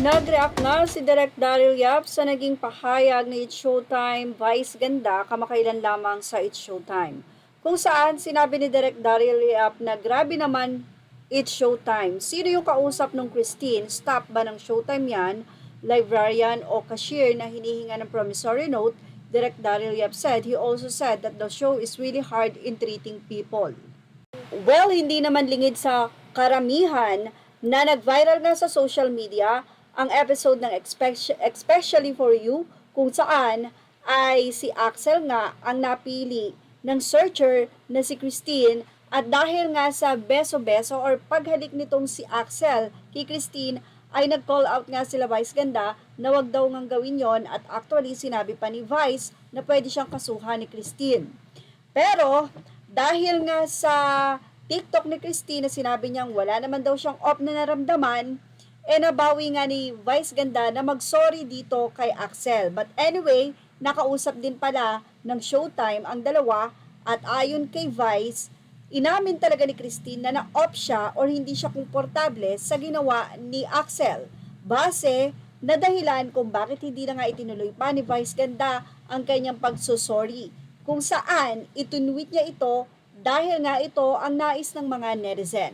Nag-react nga si Direk Daryl Yap sa naging pahayag ni It's Showtime Vice Ganda kamakailan lamang sa It's Showtime. Kung saan sinabi ni Direk Daryl Yap na grabe naman It's Showtime. Sino yung kausap nung Christine? Stop ba ng Showtime yan? Librarian o cashier na hinihinga ng promissory note? Direk Daryl Yap said, he also said that the show is really hard in treating people. Well, hindi naman lingid sa karamihan na nag-viral nga sa social media ang episode ng Especially For You kung saan ay si Axel nga ang napili ng searcher na si Christine at dahil nga sa beso-beso or paghalik nitong si Axel kay Christine ay nag-call out nga sila Vice Ganda na wag daw ngang gawin yon at actually sinabi pa ni Vice na pwede siyang kasuhan ni Christine. Pero dahil nga sa TikTok ni Christine na sinabi niyang wala naman daw siyang off na naramdaman, nabawi nga ni Vice Ganda na mag-sorry dito kay Axel. But anyway, nakausap din pala ng Showtime ang dalawa at ayon kay Vice, inamin talaga ni Christine na na-off siya or hindi siya komportable sa ginawa ni Axel. Base na dahilan kung bakit hindi na nga itinuloy pa ni Vice Ganda ang kanyang pagsusorry. Kung saan itunwit niya ito dahil nga ito ang nais ng mga netizen.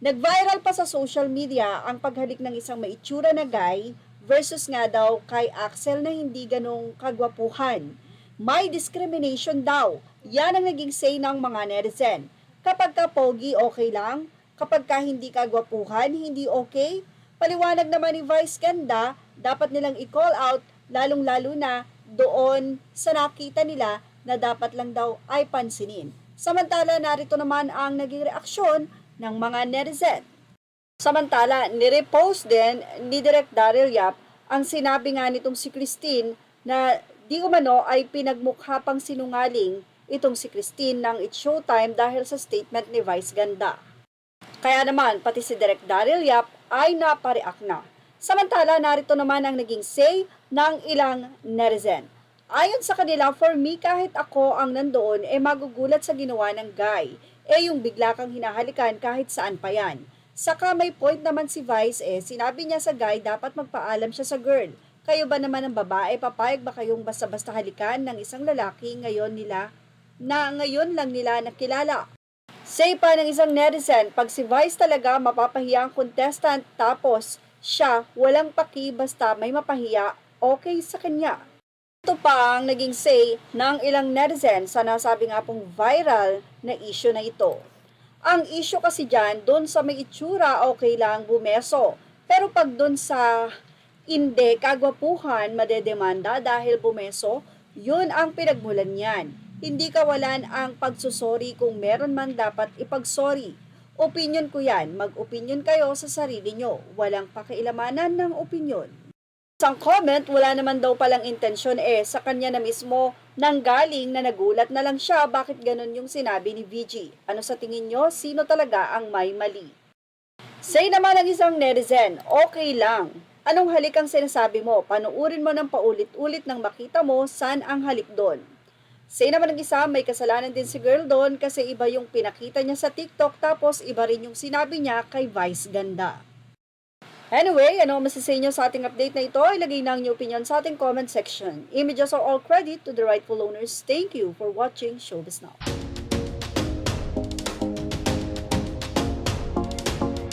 Nag-viral pa sa social media ang paghalik ng isang maitsura na guy versus nga daw kay Axel na hindi ganong kagwapuhan. May discrimination daw. Yan ang naging say ng mga netizen. Kapag ka pogi, okay lang. Kapag ka hindi kagwapuhan, hindi okay. Paliwanag naman ni Vice Ganda, dapat nilang i-call out lalong-lalo na doon sa nakita nila na dapat lang daw ay pansinin. Samantala, narito naman ang naging reaksyon ng mga netizen. Samantala, nirepost din ni Direk Daryl Yap ang sinabi nga nitong si Christine na di umano ay pinagmukha pang sinungaling itong si Christine ng It's Showtime dahil sa statement ni Vice Ganda. Kaya naman, pati si Direk Daryl Yap ay napareact na. Samantala, narito naman ang naging say ng ilang netizen. Ayon sa kanila, for me, kahit ako ang nandoon, magugulat sa ginawa ng guy. Yung bigla kang hinahalikan kahit saan pa yan. Saka may point naman si Vice, sinabi niya sa guy, dapat magpaalam siya sa girl. Kayo ba naman ang babae, papayag ba kayong basta-basta halikan ng isang lalaki ngayon lang nila nakilala? Say pa ng isang netizen, pag si Vice talaga mapapahiya ang contestant, tapos siya walang paki basta may mapahiya, okay sa kanya. Ito pa ang naging say ng ilang netizen sa nasabi nga pong viral na issue na ito. Ang issue kasi dyan, doon sa may itsura, okay lang bumeso. Pero pag doon sa hindi kagwapuhan, madedemanda dahil bumeso, yun ang pinagmulan niyan. Hindi kawalan ang pagsusori kung meron man dapat ipagsorry. Opinion ko yan, mag-opinion kayo sa sarili nyo. Walang pakialamanan ng opinion. Sa comment, wala naman daw palang intensyon sa kanya na mismo nanggaling na nagulat na lang siya bakit ganun yung sinabi ni VG. Ano sa tingin nyo? Sino talaga ang may mali? Say naman ng isang netizen, okay lang. Anong halik ang sinasabi mo? Panuurin mo ng paulit-ulit nang makita mo saan ang halik doon. Say naman ng isa, may kasalanan din si girl doon kasi iba yung pinakita niya sa TikTok tapos iba rin yung sinabi niya kay Vice Ganda. Anyway, ano masasay nyo sa ating update na ito? Ilagay na ang inyong opinion sa ating comment section. Images are all credit to the rightful owners. Thank you for watching Showbiz Now.